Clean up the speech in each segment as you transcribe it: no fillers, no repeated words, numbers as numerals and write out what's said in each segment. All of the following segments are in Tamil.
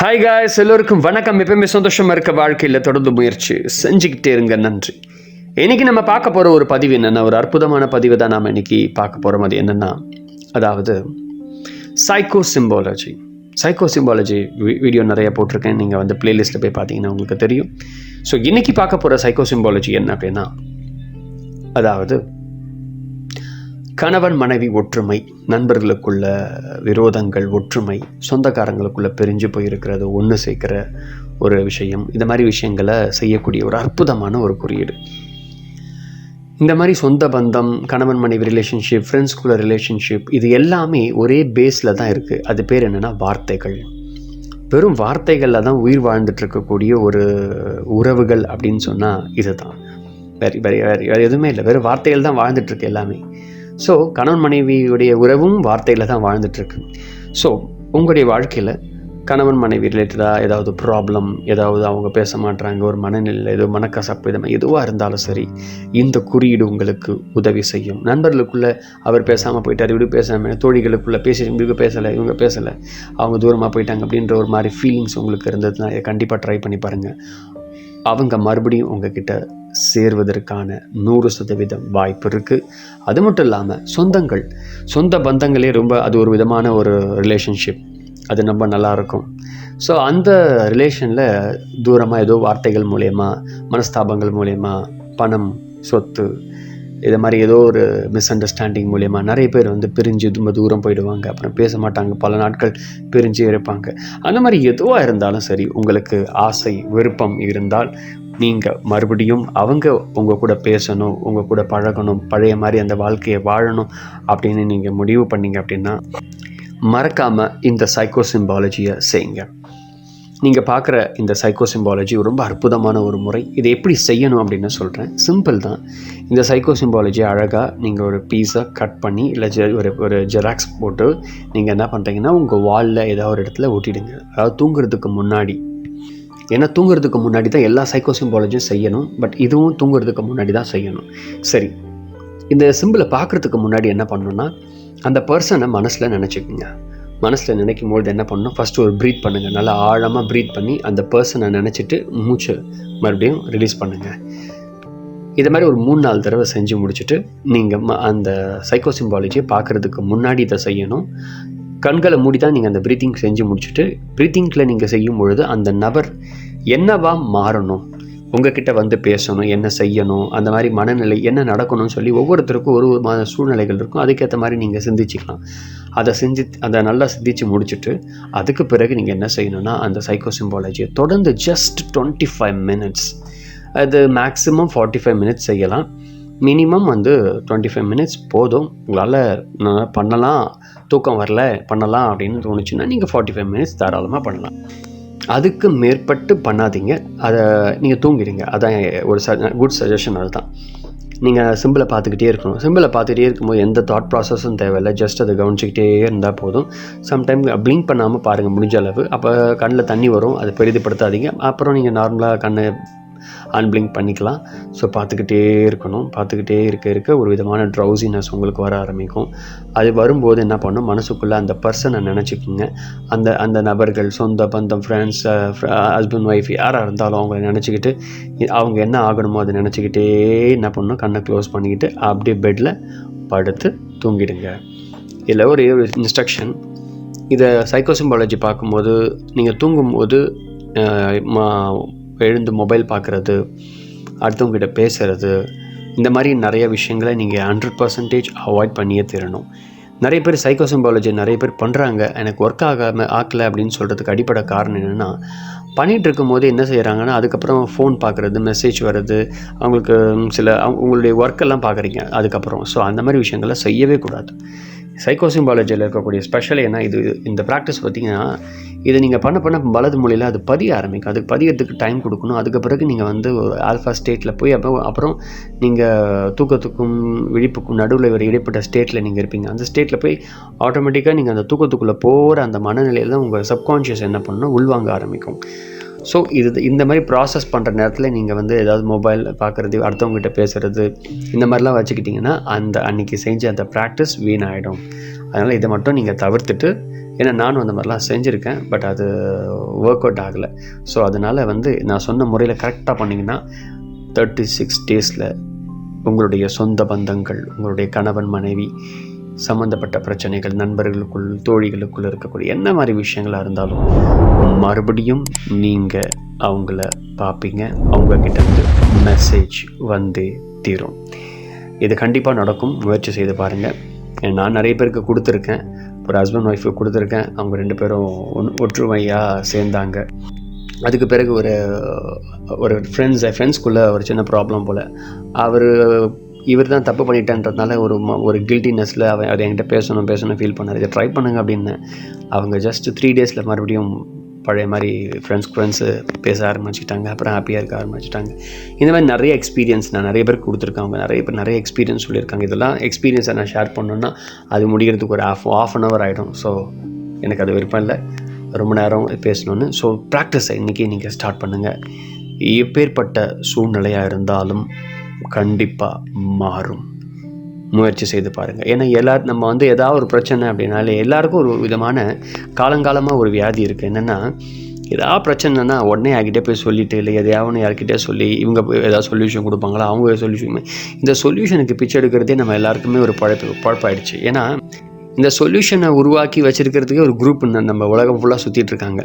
ஹாய் காய்ஸ், எல்லோருக்கும் வணக்கம். எப்பவுமே சந்தோஷமாக இருக்க வாழ்க்கையில் தொடர்ந்து முயற்சி செஞ்சுக்கிட்டே இருங்க. நன்றி. இன்றைக்கி நம்ம பார்க்க போகிற ஒரு பதிவு என்னென்னா, ஒரு அற்புதமான பதிவு தான் நாம் இன்றைக்கி பார்க்க போகிறோம். அது என்னென்னா, அதாவது சைக்கோசிம்பாலஜி. சைக்கோசிம்பாலஜி வீடியோ நிறைய போட்டிருக்கேன். நீங்கள் வந்து பிளேலிஸ்ட்டில் போய் பார்த்தீங்கன்னா உங்களுக்கு தெரியும். ஸோ இன்றைக்கி பார்க்க போகிற சைக்கோசிம்பாலஜி என்ன அப்படின்னா, அதாவது கணவன் மனைவி ஒற்றுமை, நண்பர்களுக்குள்ள விரோதங்கள் ஒற்றுமை, சொந்தக்காரங்களுக்குள்ள பிரிஞ்சு போயிருக்கிறது ஒன்று சேர்க்கிற ஒரு விஷயம், இந்த மாதிரி விஷயங்களை செய்யக்கூடிய ஒரு அற்புதமான ஒரு குறியீடு. இந்த மாதிரி சொந்த பந்தம், கணவன் மனைவி ரிலேஷன்ஷிப், ஃப்ரெண்ட்ஸ்குள்ள ரிலேஷன்ஷிப், இது எல்லாமே ஒரே பேஸில் தான் இருக்குது. அது பேர் என்னென்னா வார்த்தைகள். வெறும் வார்த்தைகளில் தான் உயிர் வாழ்ந்துட்டு இருக்கக்கூடிய ஒரு உறவுகள் அப்படின்னு சொன்னால் இது தான். வேறு எதுவுமே இல்லை. வெறும் வார்த்தைகள் தான் வாழ்ந்துட்டுருக்கு எல்லாமே. ஸோ கணவன் மனைவியுடைய உறவும் வார்த்தையில் தான் வாழ்ந்துட்டுருக்கு. ஸோ உங்களுடைய வாழ்க்கையில் கணவன் மனைவி ரிலேட்டடாக ஏதாவது ப்ராப்ளம், ஏதாவது அவங்க பேச மாட்டுறாங்க, ஒரு மனநிலையில் ஏதோ மனக்கசப்பு, இது மாதிரி எதுவாக இருந்தாலும் சரி, இந்த குறியீடு உங்களுக்கு உதவி செய்யும். நண்பர்களுக்குள்ளே அவர் பேசாமல் போயிட்டார், இப்படி பேசாமல், தோழிகளுக்குள்ளே இவங்க பேசலை, இவங்க பேசலை, அவங்க தூரமாக போயிட்டாங்க அப்படின்ற ஒரு மாதிரி ஃபீலிங்ஸ் உங்களுக்கு இருந்ததுன்னா கண்டிப்பாக ட்ரை பண்ணி பாருங்கள். அவங்க மறுபடியும் உங்ககிட்ட சேர்வதற்கான 100% வாய்ப்பு இருக்குது. அது மட்டும் இல்லாமல் சொந்த பந்தங்களே ரொம்ப, அது ஒரு விதமான ஒரு ரிலேஷன்ஷிப், அது ரொம்ப நல்லாயிருக்கும். ஸோ அந்த ரிலேஷனில் தூரமாக ஏதோ வார்த்தைகள் மூலயமா, மனஸ்தாபங்கள் மூலயமா, பணம், சொத்து, இது மாதிரி ஏதோ ஒரு மிஸ் அண்டர்ஸ்டாண்டிங் மூலயமா நிறைய பேர் வந்து பிரிஞ்சு ரொம்ப தூரம் போயிடுவாங்க. அப்புறம் பேச மாட்டாங்க, பல நாட்கள் பிரிஞ்சு இருப்பாங்க. அந்த மாதிரி எதுவாக இருந்தாலும் சரி, உங்களுக்கு ஆசை விருப்பம் இருந்தால் நீங்கள் மறுபடியும் அவங்க உங்கள் கூட பேசணும், உங்கள் கூட பழகணும், பழைய மாதிரி அந்த வாழ்க்கையை வாழணும் அப்படின்னு நீங்கள் முடிவு பண்ணிங்க அப்படின்னா, மறக்காமல் இந்த சைக்கோசிம்பாலஜியை செய்யுங்க. நீங்கள் பார்க்குற இந்த சைக்கோசிம்பாலஜி ரொம்ப அற்புதமான ஒரு முறை. இதை எப்படி செய்யணும் அப்படின்னு சொல்கிறேன். சிம்பிள் தான். இந்த சைக்கோசிம்பாலஜி அழகாக நீங்கள் ஒரு பீஸை கட் பண்ணி இல்லை ஒரு ஜெராக்ஸ் போட்டு நீங்கள் என்ன பண்ணுறீங்கன்னா, உங்கள் வாலில் ஏதாவது ஒரு இடத்துல ஒட்டிடுங்க. அதாவது தூங்குறதுக்கு முன்னாடி. ஏன்னா தூங்குறதுக்கு முன்னாடி தான் எல்லா சைக்கோசிம்பாலஜியும் செய்யணும். பட் இதுவும் தூங்குறதுக்கு முன்னாடி தான் செய்யணும். சரி, இந்த சிம்பிளை பார்க்குறதுக்கு முன்னாடி என்ன பண்ணணுன்னா, அந்த பர்சனை மனசில் நினச்சிக்கோங்க. மனசில் நினைக்கும் பொழுது என்ன பண்ணணும், ஃபஸ்ட்டு ஒரு ப்ரீத் பண்ணுங்கள். நல்லா ஆழமாக ப்ரீத் பண்ணி அந்த பர்சனை நினச்சிட்டு மூச்சு மறுபடியும் ரிலீஸ் பண்ணுங்கள். இது மாதிரி ஒரு 3-4 தடவை செஞ்சு முடிச்சுட்டு நீங்கள் அந்த சைக்கோசிம்பாலஜியை பார்க்குறதுக்கு முன்னாடி இதை செய்யணும். கண்களை மூடி தான் நீங்கள் அந்த ப்ரீத்திங் செஞ்சு முடிச்சுட்டு, ப்ரீத்திங்கில் நீங்கள் செய்யும் பொழுது அந்த நபர் என்னவா மாறணும், உங்ககிட்ட வந்து பேசணும், என்ன செய்யணும், அந்த மாதிரி மனநிலை என்ன நடக்கணும்னு சொல்லி ஒவ்வொருத்தருக்கும் ஒரு சூழ்நிலைகள் இருக்கும். அதுக்கேற்ற மாதிரி நீங்கள் சிந்திச்சிக்கலாம். அதை நல்லா சிந்திச்சு முடிச்சுட்டு, அதுக்கு பிறகு நீங்கள் என்ன செய்யணும்னா, அந்த சைக்கோசிம்பாலஜியை தொடர்ந்து ஜஸ்ட் 25 மினிட்ஸ், அது மேக்ஸிமம் 45 மினிட்ஸ் செய்யலாம். மினிமம் வந்து 25 மினிட்ஸ் போதும். உங்களால் பண்ணலாம், தூக்கம் வரல பண்ணலாம் அப்படின்னு தோணுச்சுன்னா நீங்கள் 45 மினிட்ஸ் தாராளமாக பண்ணலாம். அதுக்கு மேற்பட்டு பண்ணாதீங்க, அதை நீங்கள் தூங்கிடுங்க. அதான் ஒரு குட் சஜஷன். அதுதான். நீங்கள் சிம்பிளை பார்த்துக்கிட்டே இருக்கணும். சிம்பிளை பார்த்துக்கிட்டே இருக்கும்போது எந்த தாட் ப்ராசஸும் தேவையில்லை. ஜஸ்ட் அதை கவனிச்சிக்கிட்டே இருந்தால் போதும். சம்டைம் பிளிங்க் பண்ணாமல் பாருங்கள் முடிஞ்ச அளவு. அப்போ கண்ணில் தண்ணி வரும், அதை பெரிதுபடுத்தாதீங்க. அப்புறம் நீங்கள் நார்மலாக கண்ணை அன்பிளிங்க் பண்ணிக்கலாம். ஸோ பார்த்துக்கிட்டே இருக்கணும். பார்த்துக்கிட்டே இருக்க ஒரு விதமான ட்ரௌசினஸ் உங்களுக்கு வர ஆரம்பிக்கும். அது வரும்போது என்ன பண்ணும், மனசுக்குள்ளே அந்த பர்சனை நினச்சிக்கிங்க. அந்த நபர்கள், சொந்த பந்தம், ஃப்ரெண்ட்ஸ், ஹஸ்பண்ட் ஒய்ஃப் யாராக இருந்தாலும் அவங்கள நினச்சிக்கிட்டு, அவங்க என்ன ஆகணுமோ அதை நினச்சிக்கிட்டே என்ன பண்ணணும், கண்ணை க்ளோஸ் பண்ணிக்கிட்டு அப்படியே பெட்டில் படுத்து தூங்கிடுங்க. இதில் ஒரு இன்ஸ்ட்ரக்ஷன். இதை சைக்கோசிம்பாலஜி பார்க்கும்போது நீங்கள் தூங்கும்போது எழுந்து மொபைல் பார்க்குறது, அடுத்தவங்ககிட்ட பேசுகிறது, இந்த மாதிரி நிறைய விஷயங்களை நீங்கள் 100% அவாய்ட் பண்ணியே தரணும். நிறைய பேர் சைக்கோசிம்பாலஜி நிறைய பேர் பண்ணுறாங்க, எனக்கு ஒர்க் ஆகலை அப்படின்னு சொல்கிறதுக்கு அடிப்படை காரணம் என்னென்னா, பண்ணிகிட்டு இருக்கும்போது என்ன செய்கிறாங்கன்னா, அதுக்கப்புறம் ஃபோன் பார்க்குறது, மெசேஜ் வர்றது, அவங்களுக்கு உங்களுடைய ஒர்க்கெல்லாம் பார்க்குறீங்க அதுக்கப்புறம். ஸோ அந்த மாதிரி விஷயங்களை செய்யவே கூடாது. சைக்கோசிம்பாலஜியில் இருக்கக்கூடிய ஸ்பெஷல் என்ன, இந்த ப்ராக்டிஸ் பார்த்திங்கன்னா, இதை நீங்கள் பண்ண வலது மொழியில் அது பதிய ஆரம்பிக்கும். அதுக்கு பதியறதுக்கு டைம் கொடுக்கணும். அதுக்கு பிறகு நீங்கள் வந்து ஒரு ஆல்ஃபா ஸ்டேட்டில் போய் அப்புறம் நீங்கள் தூக்கத்துக்கும் விழிப்புக்கும் நடுவில் ஒரு இடைப்பட்ட ஸ்டேட்டில் நீங்கள் இருப்பீங்க. அந்த ஸ்டேட்டில் போய் ஆட்டோமேட்டிக்காக நீங்கள் அந்த தூக்கத்துக்குள்ளே போகிற அந்த மனநிலையில் தான் உங்கள் சப்கான்ஷியஸ் என்ன பண்ணணும், உள்வாங்க ஆரம்பிக்கும். ஸோ இந்த மாதிரி ப்ராசஸ் பண்ணுற நேரத்தில் நீங்கள் வந்து ஏதாவது மொபைல் பார்க்குறது, அடுத்தவங்ககிட்ட பேசுகிறது, இந்த மாதிரிலாம் வச்சுக்கிட்டிங்கன்னா அன்றைக்கி செஞ்ச அந்த ப்ராக்டிஸ் வீணாகிடும். அதனால் இதை மட்டும் நீங்கள் தவிர்த்துட்டு, ஏன்னா நானும் அந்த மாதிரிலாம் செஞ்சுருக்கேன், பட் அது ஒர்க் அவுட் ஆகலை. ஸோ அதனால் நான் சொன்ன முறையில் கரெக்டாக பண்ணிங்கன்னா 36 டேஸில் உங்களுடைய சொந்த பந்தங்கள், உங்களுடைய கணவன் மனைவி சம்மந்தப்பட்ட பிரச்சனைகள், நண்பர்களுக்குள் தோழிகளுக்குள் இருக்கக்கூடிய என்ன மாதிரி விஷயங்களாக இருந்தாலும் மறுபடியும் நீங்கள் அவங்கள பார்ப்பீங்க. அவங்கக்கிட்டேருந்து மெசேஜ் வந்து தீரும். இது கண்டிப்பாக நடக்கும். முயற்சி செய்து பாருங்கள். நான் நிறைய பேருக்கு கொடுத்துருக்கேன். ஒரு ஹஸ்பண்ட் ஒய்ஃபுக்கு கொடுத்துருக்கேன். அவங்க 2 பேரும் ஒற்றுமையாக சேர்ந்தாங்க. அதுக்கு பிறகு ஒரு ஃப்ரெண்ட்ஸ்குள்ளே ஒரு சின்ன ப்ராப்ளம் போல், இவர் தான் தப்பு பண்ணிட்டேன்றதுனால ஒரு கில்ட்டினஸில் அவர் என்கிட்ட பேசணும் ஃபீல் பண்ணார். இதை ட்ரை பண்ணுங்க அப்படின்னு. அவங்க ஜஸ்ட் 3 டேஸில் மறுபடியும் பழைய மாதிரி ஃப்ரெண்ட்ஸு பேச ஆரம்பிச்சிட்டாங்க. அப்புறம் ஹாப்பியாக இருக்க ஆரம்பிச்சிட்டாங்க. இந்த மாதிரி நிறைய எக்ஸ்பீரியன்ஸ் நான் நிறைய பேருக்கு கொடுத்துருக்கேன். அவங்க நிறைய எக்ஸ்பீரியன்ஸ் சொல்லியிருக்காங்க. இதெல்லாம் எக்ஸ்பீரியன்ஸை நான் ஷேர் பண்ணணுன்னா அது முடிகிறதுக்கு ஒரு half an hour ஆகிடும். ஸோ எனக்கு அது விருப்பம் இல்லை ரொம்ப நேரம் பேசணுன்னு. ஸோ ப்ராக்டிஸை இன்றைக்கி நீங்கள் ஸ்டார்ட் பண்ணுங்கள். எப்பேற்பட்ட சூழ்நிலையாக இருந்தாலும் கண்டிப்பாக மாறும். முயற்சி செய்து பாருங்கள். ஏன்னா நம்ம ஏதாவது ஒரு பிரச்சனை அப்படின்னாலே எல்லாருக்கும் ஒரு விதமான காலங்காலமாக ஒரு வியாதி இருக்குது. என்னென்னா, ஏதாவது பிரச்சனைனா உடனே யார்கிட்டே போய் சொல்லிவிட்டு, இல்லை எதையாவது யார்கிட்டே சொல்லி இவங்க ஏதாவது சொல்யூஷன் கொடுப்பாங்களா, அவங்க சொல்யூஷன். இந்த சொல்யூஷனுக்கு பிச்சை எடுக்கிறதே நம்ம எல்லாருக்குமே ஒரு பழப்பாயிடுச்சு. ஏன்னா இந்த சொல்யூஷனை உருவாக்கி வச்சுருக்கிறதுக்கே ஒரு குரூப் நம்ம உலகம் ஃபுல்லாக சுற்றிட்டு இருக்காங்க.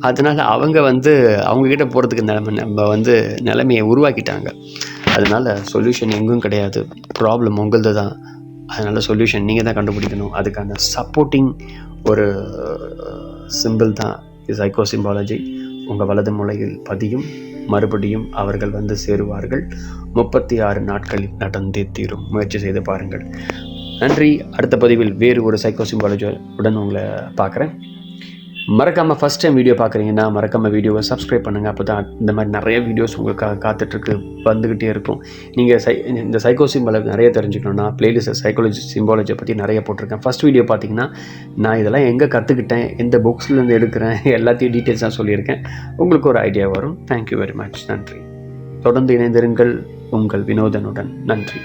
அதனால் அவங்கக்கிட்ட போகிறதுக்கு நம்ம நிலைமையை உருவாக்கிட்டாங்க. அதனால் சொல்யூஷன் எங்கும் கிடையாது. ப்ராப்ளம் உங்களது தான். அதனால் சொல்யூஷன் நீங்கள் தான் கண்டுபிடிக்கணும். அதுக்கான சப்போர்ட்டிங் ஒரு சிம்பிள் தான் சைக்கோ சிம்பாலஜி. உங்கள் வலது மூலையில் பதியும். மறுபடியும் அவர்கள் சேருவார்கள். 36 நாட்களில் நடந்தே தீரும். முயற்சி செய்து பாருங்கள். நன்றி. அடுத்த பதிவில் வேறு ஒரு சைக்கோ சிம்பாலஜியுடன் உங்களை பார்க்குறேன். மறக்காமல் ஃபஸ்ட் டைம் வீடியோ பார்க்குறீங்கன்னா மறக்காமல் வீடியோவை சப்ஸ்கிரைப் பண்ணுங்கள். அப்போ தான் இந்த மாதிரி நிறைய வீடியோஸ் உங்களுக்கு காத்துட்ருக்கு, வந்துக்கிட்டே இருக்கும். நீங்கள் இந்த சைக்கோ சிம்பாலஜி நிறைய தெரிஞ்சுக்கணுன்னா பிளேலிஸ்ட் சைக்காலஜி சிம்பாலஜியை பற்றி நிறைய போட்டிருக்கேன். ஃபஸ்ட் வீடியோ பார்த்தீங்கன்னா நான் இதெல்லாம் எங்கே கற்றுக்கிட்டேன், எந்த புக்ஸ்லேருந்து எடுக்கிறேன், எல்லாத்தையும் டீட்டெயில்ஸாக சொல்லியிருக்கேன். உங்களுக்கு ஒரு ஐடியா வரும். Thank you very much. நன்றி. தொடர்ந்து இணைந்திருங்கள் உங்கள் வினோதனுடன். நன்றி.